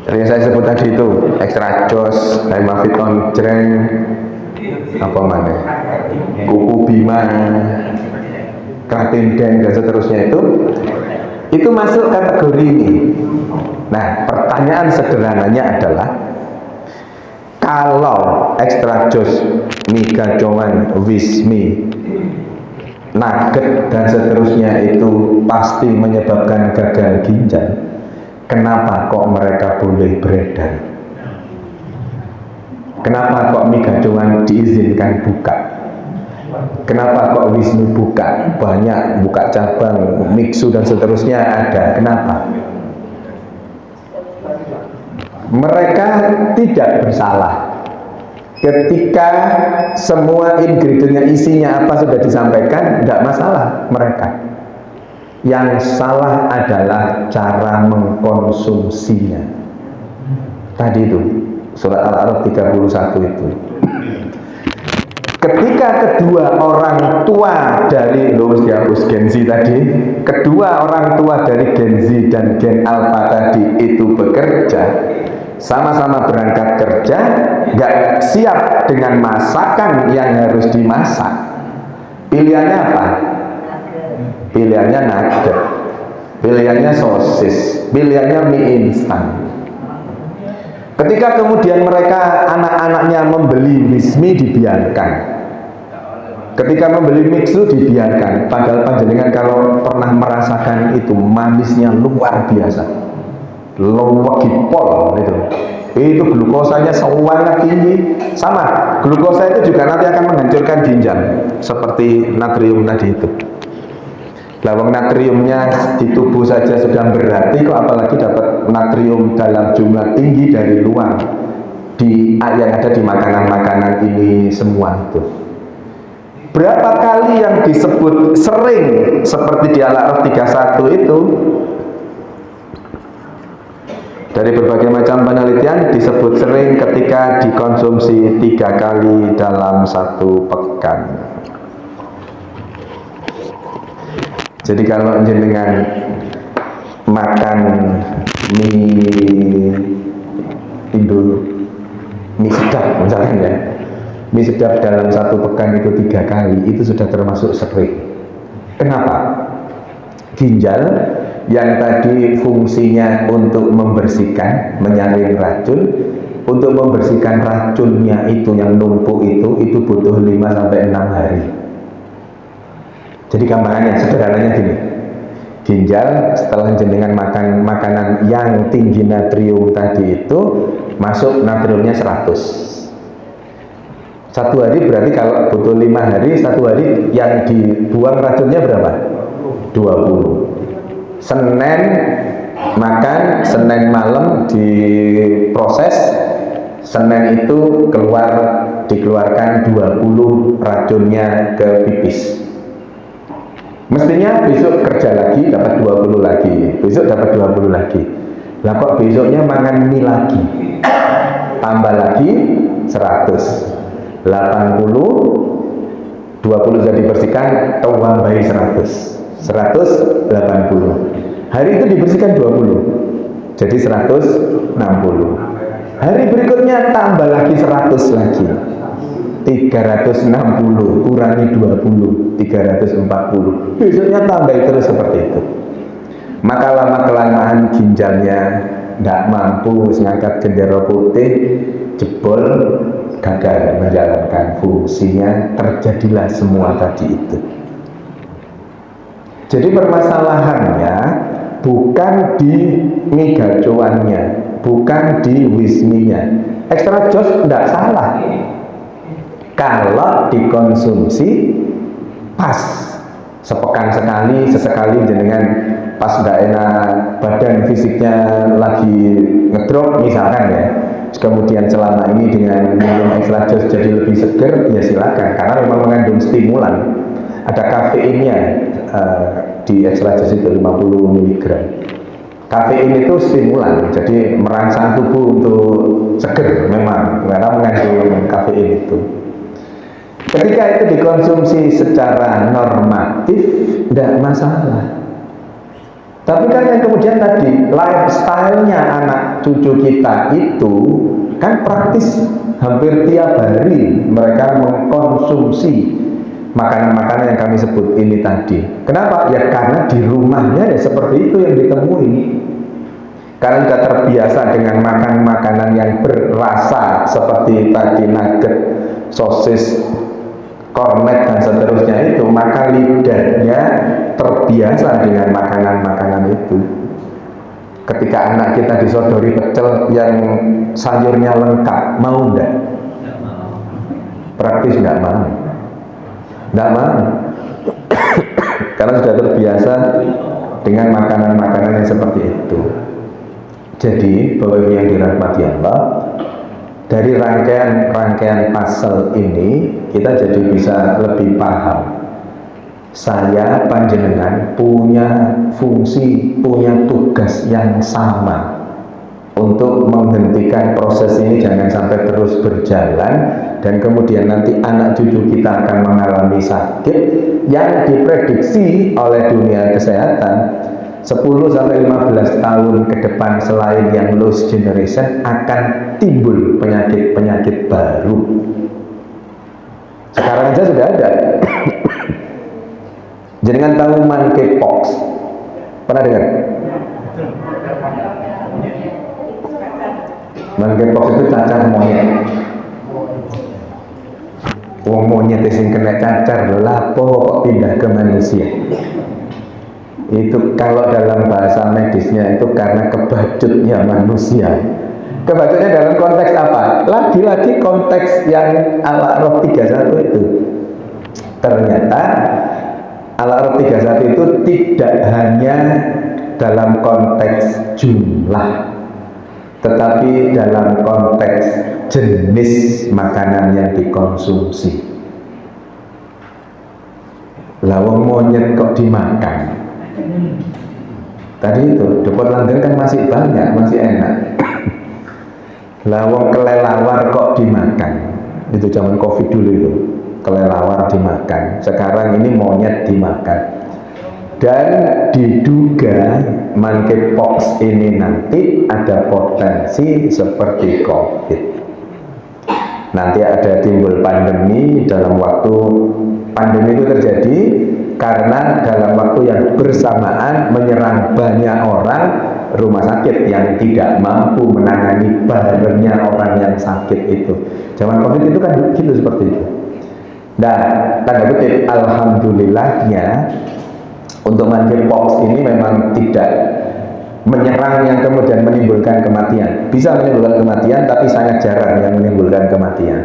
S2: Yang saya sebut tadi itu extra jos, hemaviton jreng, apa mana, kuku bima, kratin dan seterusnya itu masuk kategori ini. Nah, pertanyaan sederhananya adalah, kalau extra jos, mie gacoan, wismi, nugget dan seterusnya itu pasti menyebabkan gagal ginjal, kenapa kok mereka boleh beredar? Kenapa kok mie gacoan diizinkan buka? Kenapa kok wismi buka? Banyak buka cabang, mixu dan seterusnya ada. Kenapa? Mereka tidak bersalah ketika semua ingredientnya, isinya apa sudah disampaikan, tidak masalah mereka. Yang salah adalah cara mengkonsumsinya. Tadi itu surat Al-A'raf 31 itu. Ketika kedua orang tua dari dihapus Gen Z tadi, kedua orang tua dari Gen Z dan Gen Alpha tadi itu bekerja, sama-sama berangkat kerja, nggak siap dengan masakan yang harus dimasak. Pilihannya apa? Pilihannya nugget, pilihannya sosis, pilihannya mie instan. Ketika kemudian mereka, anak-anaknya membeli wismi, dibiarkan. Ketika membeli mixu, dibiarkan. Padahal panjenengan kalau pernah merasakan itu, manisnya luar biasa, lowegipol itu glukosanya sangat tinggi. Sama, glukosa itu juga nanti akan menghancurkan ginjal, seperti natrium tadi itu. Lawang natriumnya di tubuh saja sudah berarti, kok apalagi dapat natrium dalam jumlah tinggi dari luar yang ada di makanan-makanan ini semua itu. Berapa kali yang disebut sering seperti di Al-A'raf 31 itu, dari berbagai macam penelitian disebut sering ketika dikonsumsi 3 kali dalam 1 pekan. Jadi kalau jenengan makan mie sedap misalkan ya, mie sedap dalam 1 pekan itu 3 kali, itu sudah termasuk sering. Kenapa? Ginjal yang tadi fungsinya untuk membersihkan, menyaring racun, untuk membersihkan racunnya itu yang numpuk itu butuh 5-6 hari. Jadi gambarannya, sederhananya gini, ginjal setelah jenengan makan makanan yang tinggi natrium tadi itu, masuk natriumnya 100. 1 hari berarti kalau butuh 5 hari, 1 hari yang dibuang racunnya berapa? 20. Senin makan, Senin malam diproses, Senin itu dikeluarkan 20 racunnya ke pipis. Mestinya besok kerja lagi dapat 20 lagi, besok dapat 20 lagi. Lah kok besoknya makan mie lagi, tambah lagi 100, 80, 20 sudah dibersihkan, tambahi 100, 180. Hari itu dibersihkan 20, jadi 160. Hari berikutnya tambah lagi 100 lagi, 360 kurangi 20, 340. Besoknya tambah terus seperti itu. Maka lama-kelamaan ginjalnya tidak mampu mengangkat gendera putih, jebol, gagal menjalankan fungsinya, terjadilah semua tadi itu. Jadi permasalahannya bukan di migacoannya, bukan di wisminya. Ekstra jos tidak salah kalau dikonsumsi pas, sepekan sekali, sesekali jenengan pas tidak enak, badan fisiknya lagi ngedrop misalkan ya, kemudian selama ini dengan minum extra jos jadi lebih seger, ya silakan, karena memang mengandung stimulan, ada kafeinnya. Di extra jos itu 50 mg. Kafein itu stimulan, jadi merangsang tubuh untuk seger memang, karena mengandung kafein itu. Ketika itu dikonsumsi secara normatif, tidak masalah. Tapi kan yang kemudian tadi, lifestyle-nya anak cucu kita itu kan praktis hampir tiap hari mereka mengkonsumsi makanan-makanan yang kami sebut ini tadi. Kenapa? Ya karena di rumahnya ya seperti itu yang ditemui. Karena sudah terbiasa dengan makan makanan yang berrasa seperti tadi nugget, sosis, kornet dan seterusnya itu, maka lidahnya terbiasa dengan makanan-makanan itu. Ketika anak kita disodori pecel yang sayurnya lengkap, mau enggak? Praktis enggak mau. Tidak mau, karena sudah terbiasa dengan makanan-makanan yang seperti itu. Jadi, Bapak Ibu yang dirahmati Allah, dari rangkaian pasal ini kita jadi bisa lebih paham. Saya panjenengan punya fungsi, punya tugas yang sama untuk menghentikan proses ini jangan sampai terus berjalan, dan kemudian nanti anak cucu kita akan mengalami sakit yang diprediksi oleh dunia kesehatan 10-15 tahun ke depan, selain yang lost generation, akan timbul penyakit-penyakit baru. Sekarang saja sudah ada. Jenengan tahu monkeypox? Pernah dengar? Monkeypox itu cacar monyet. Wong monyet sing kena cacar lho, lapo kok pindah ke manusia. Itu kalau dalam bahasa medisnya itu karena kebacutnya manusia. Kebacutnya dalam konteks apa? Lagi-lagi konteks yang Al-A'raf 31 itu. Ternyata Al-A'raf 31 itu tidak hanya dalam konteks jumlah, tetapi dalam konteks jenis makanan yang dikonsumsi. Lawang monyet kok dimakan? Tadi itu depot langgeng kan masih banyak, masih enak. Lawang kelelawar kok dimakan? Itu zaman Covid dulu itu, kelelawar dimakan. Sekarang ini monyet dimakan. Dan diduga monkeypox ini nanti ada potensi seperti Covid. Nanti ada timbul pandemi. Dalam waktu pandemi itu terjadi karena dalam waktu yang bersamaan menyerang banyak orang, rumah sakit yang tidak mampu menangani barengnya orang yang sakit itu. Zaman Covid itu kan gitu, seperti itu. Nah, tanda kutip, alhamdulillahnya untuk monkeypox ini memang tidak menyerang yang kemudian menimbulkan kematian. Bisa menimbulkan kematian, tapi sangat jarang yang menimbulkan kematian.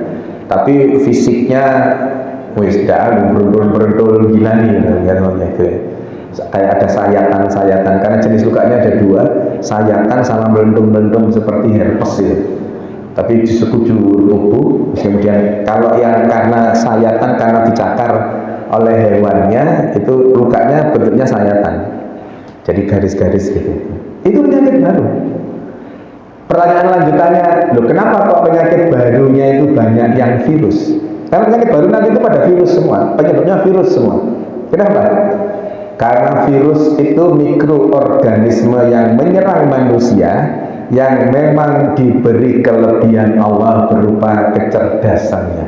S2: Tapi fisiknya wis dah beruntul gila nih, ya, kayak ada sayatan-sayatan, karena jenis lukanya ada dua, sayatan sama melentung-melentung seperti herpes itu, tapi di sekujur tubuh. Kemudian kalau yang karena sayatan karena dicakar oleh hewannya, itu lukanya bentuknya sayatan, jadi garis-garis gitu. Itu penyakit baru. Pertanyaan lanjutannya, loh kenapa kok penyakit barunya itu banyak yang virus? Karena penyakit baru nanti itu pada virus semua, penyebabnya virus semua. Kenapa? Karena virus itu mikroorganisme yang menyerang manusia, yang memang diberi kelebihan Allah berupa kecerdasannya.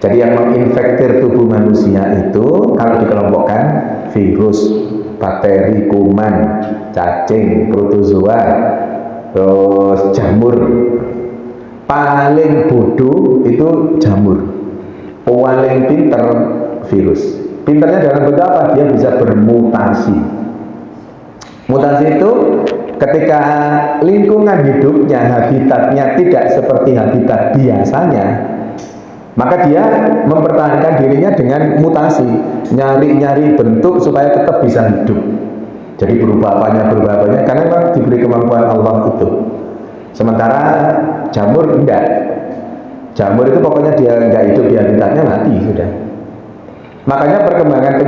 S2: Jadi yang menginfektir tubuh manusia itu kalau dikelompokkan virus, bakteri, kuman, cacing, protozoa, terus jamur. Paling bodoh itu jamur, paling pinter virus. Pinternya dalam bentuk apa? Dia bisa bermutasi. Mutasi itu ketika lingkungan hidupnya, habitatnya tidak seperti habitat biasanya, maka dia mempertahankan dirinya dengan mutasi, nyari-nyari bentuk supaya tetap bisa hidup. Jadi berubah apanya, karena memang diberi kemampuan Allah itu. Sementara jamur enggak. Jamur itu pokoknya dia enggak hidup di habitatnya, mati sudah. Makanya perkembangan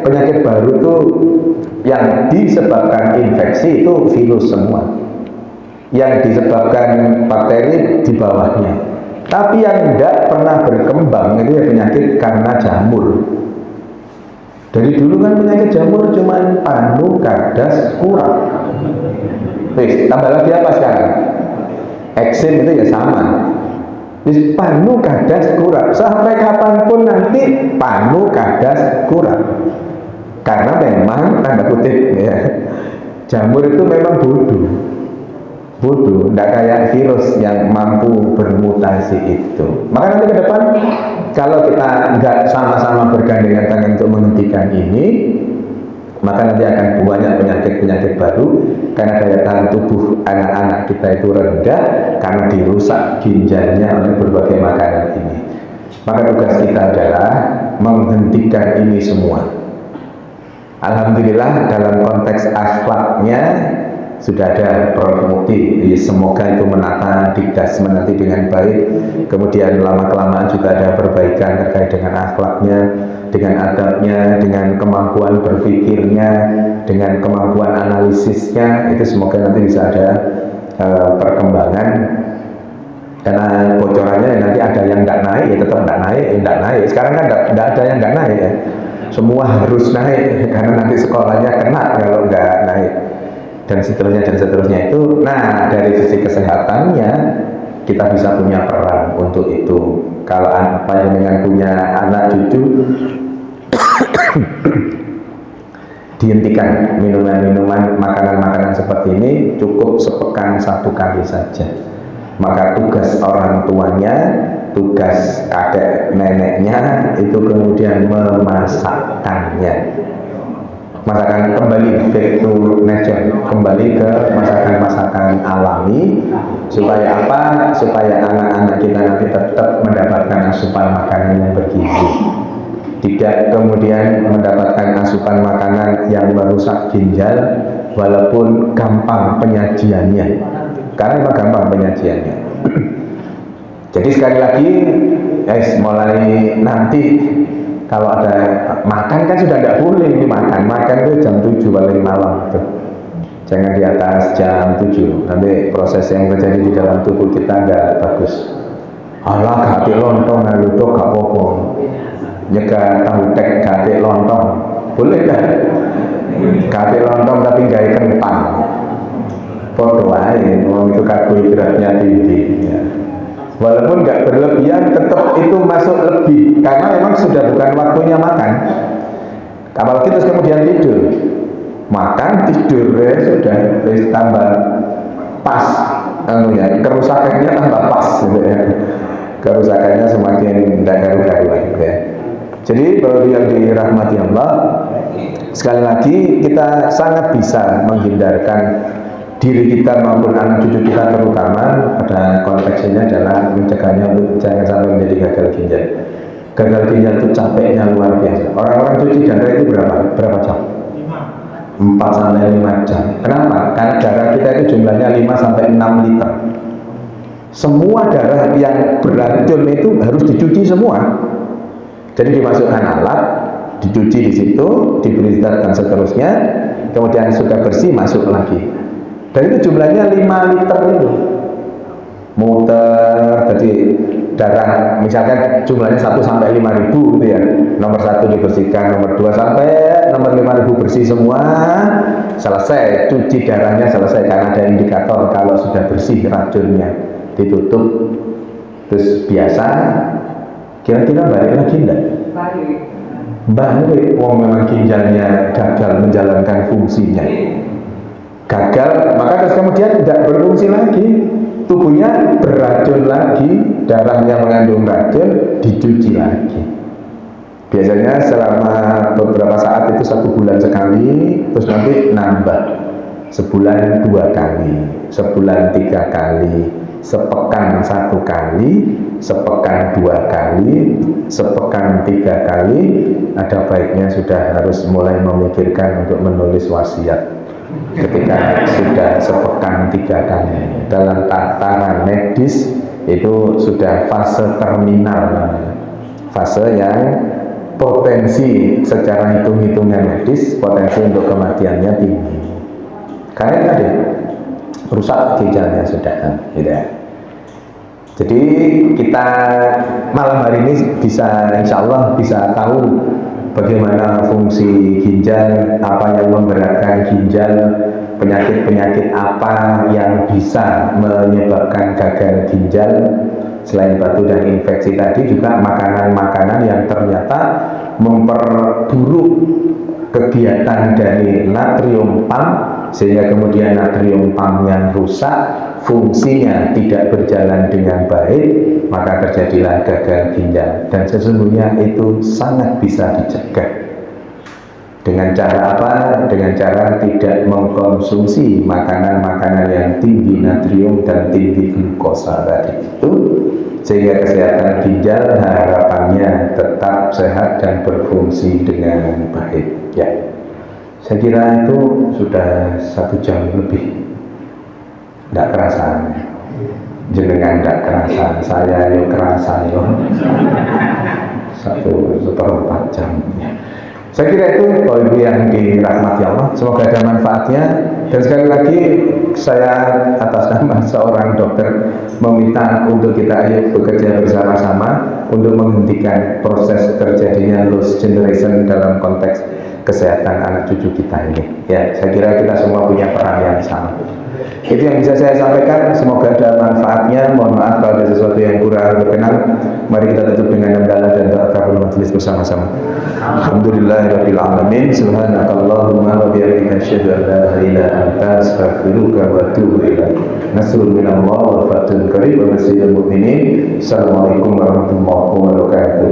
S2: penyakit baru itu yang disebabkan infeksi itu virus semua. Yang disebabkan bakteri di bawahnya. Tapi yang tidak pernah berkembang itu ya penyakit karena jamur. Dari dulu kan penyakit jamur cuma panu, kadas, kurap. Wis, tambah lagi apa sekarang? Eksim itu ya sama. Wis panu, kadas, kurap. Sampai kapanpun nanti panu, kadas, kurap. Karena memang tanda kutip ya, jamur itu memang bodoh, tidak kayak virus yang mampu bermutasi itu. Maka nanti ke depan kalau kita nggak sama-sama bergandengan tangan untuk menghentikan ini, maka nanti akan banyak penyakit-penyakit baru karena daya tahan tubuh anak-anak kita itu rendah karena dirusak ginjalnya oleh berbagai makanan ini. Maka tugas kita adalah menghentikan ini semua. Alhamdulillah dalam konteks akhlaknya sudah ada Prof. Mukti, semoga itu menata Dikdas nanti dengan baik. Kemudian lama-kelamaan juga ada perbaikan terkait dengan akhlaknya, dengan adabnya, dengan kemampuan berpikirnya, dengan kemampuan analisisnya. Itu semoga nanti bisa ada perkembangan. Karena bocorannya nanti ada yang tidak naik, ya tetap tidak naik, Sekarang kan tidak ada yang tidak naik ya. Semua harus naik karena nanti sekolahnya kena kalau nggak naik. Dan seterusnya itu. Nah, dari sisi kesehatannya kita bisa punya peran untuk itu. Kalau dengan punya anak cucu dihentikan minuman-minuman, makanan-makanan seperti ini cukup sepekan 1 kali saja. Maka tugas orang tuanya, tugas kakek neneknya itu kemudian memasakkannya. Masakan kembali back to nature, kembali ke masakan-masakan alami, supaya apa? Supaya anak-anak kita nanti tetap mendapatkan asupan makanan yang bergizi, tidak kemudian mendapatkan asupan makanan yang merusak ginjal walaupun gampang penyajiannya, karena memang gampang penyajiannya. Jadi sekali lagi guys, mulai nanti kalau ada makan kan sudah tidak boleh ini makan itu jam 7 paling malam tuh. Jangan di atas jam 7, nanti proses yang terjadi di dalam tubuh kita nggak bagus. Alah gak lontong lalu tuh gak apa-apa, nyegah tahu tek gak lontong boleh kan? Gak lontong tapi gak kentang podo ae, itu karbohidratnya tinggi ya. Walaupun nggak berlebihan, tetap itu masuk lebih karena memang sudah bukan waktunya makan. Apalagi terus kemudian tidur, makan tidur ya sudah tambah pas, kerusakannya tambah pas, gitu ya. Kerusakannya semakin tidak karu-karuan. Ya. Jadi bagi yang dirahmati Allah, sekali lagi kita sangat bisa menghindarkan diri kita maupun anak cucu kita, terutama pada konteks ini adalah mencegahnya untuk jangan sampai menjadi gagal ginjal. Gagal ginjal itu capeknya luar biasa. Orang-orang cuci darah itu berapa jam? 5 4 sampai 5 jam. Kenapa? Karena darah kita itu jumlahnya 5 sampai 6 liter. Semua darah yang beracun itu harus dicuci semua. Jadi dimasukkan alat, dicuci di situ, diberi zat dan seterusnya, kemudian sudah bersih masuk lagi. Dan itu jumlahnya 5 liter itu. Muter, jadi darah misalkan jumlahnya 1 sampai 5.000 gitu ya. Nomor 1 dibersihkan, nomor 2 sampai nomor 5.000 bersih semua, selesai, cuci darahnya selesai karena ada indikator kalau sudah bersih racunnya, ditutup. Terus biasa, kira-kira balik lagi enggak? Balik, memang ginjalnya gagal menjalankan fungsinya. Gagal, maka terus kemudian tidak berfungsi lagi, tubuhnya beracun lagi, darahnya mengandung racun, dicuci lagi. Biasanya selama beberapa saat itu 1 bulan sekali, terus nanti nambah, sebulan 2 kali, sebulan 3 kali, sepekan 1 kali, sepekan 2 kali, sepekan 3 kali. Ada baiknya sudah harus mulai memikirkan untuk menulis wasiat ketika sudah sepekan 3 kali. Dalam tataran medis itu sudah fase terminal, fase yang potensi secara hitung-hitungan medis, potensi untuk kematiannya tinggi karena tadi rusak ginjalnya sudah, gitu ya. Jadi kita malam hari ini bisa, insya Allah bisa tahu bagaimana fungsi ginjal, apa yang memberatkan ginjal, penyakit-penyakit apa yang bisa menyebabkan gagal ginjal. Selain batu dan infeksi tadi, juga makanan-makanan yang ternyata memperburuk kegiatan dari natrium pump, sehingga kemudian natrium pumpnya rusak, fungsinya tidak berjalan dengan baik, maka terjadilah gagal ginjal. Dan sesungguhnya itu sangat bisa dicegah. Dengan cara apa? Dengan cara tidak mengkonsumsi makanan-makanan yang tinggi natrium dan tinggi glukosa tadi itu, sehingga kesehatan ginjal harapannya tetap sehat dan berfungsi dengan baik. Ya, saya kira itu sudah 1 jam lebih. Tidak kerasa, jenengan tidak kerasa, saya yo kerasa yo 1/4 jam. Saya kira itu Bapak Ibu yang dirahmati Allah, semoga ada manfaatnya. Dan sekali lagi saya atas nama seorang dokter meminta untuk kita ayo bekerja bersama-sama untuk menghentikan proses terjadinya lost generation dalam konteks kesehatan anak cucu kita ini. Ya, saya kira kita semua punya peran yang sama. Itu yang bisa saya sampaikan, semoga ada manfaatnya. Mohon maaf kalau ada sesuatu yang kurang berkenan. Mari kita tutup dengan hamdalah dan doa kafaratul majelis bersama-sama. Alhamdulillahirabbil alamin, subhanakallahumma wa bihamdika asyhadu an la ilaha illa anta astaghfiruka wa atubu ilaik. Nasrun minallah wa fathun qarib wa nasrul mu'minin. Assalamualaikum warahmatullahi wabarakatuh.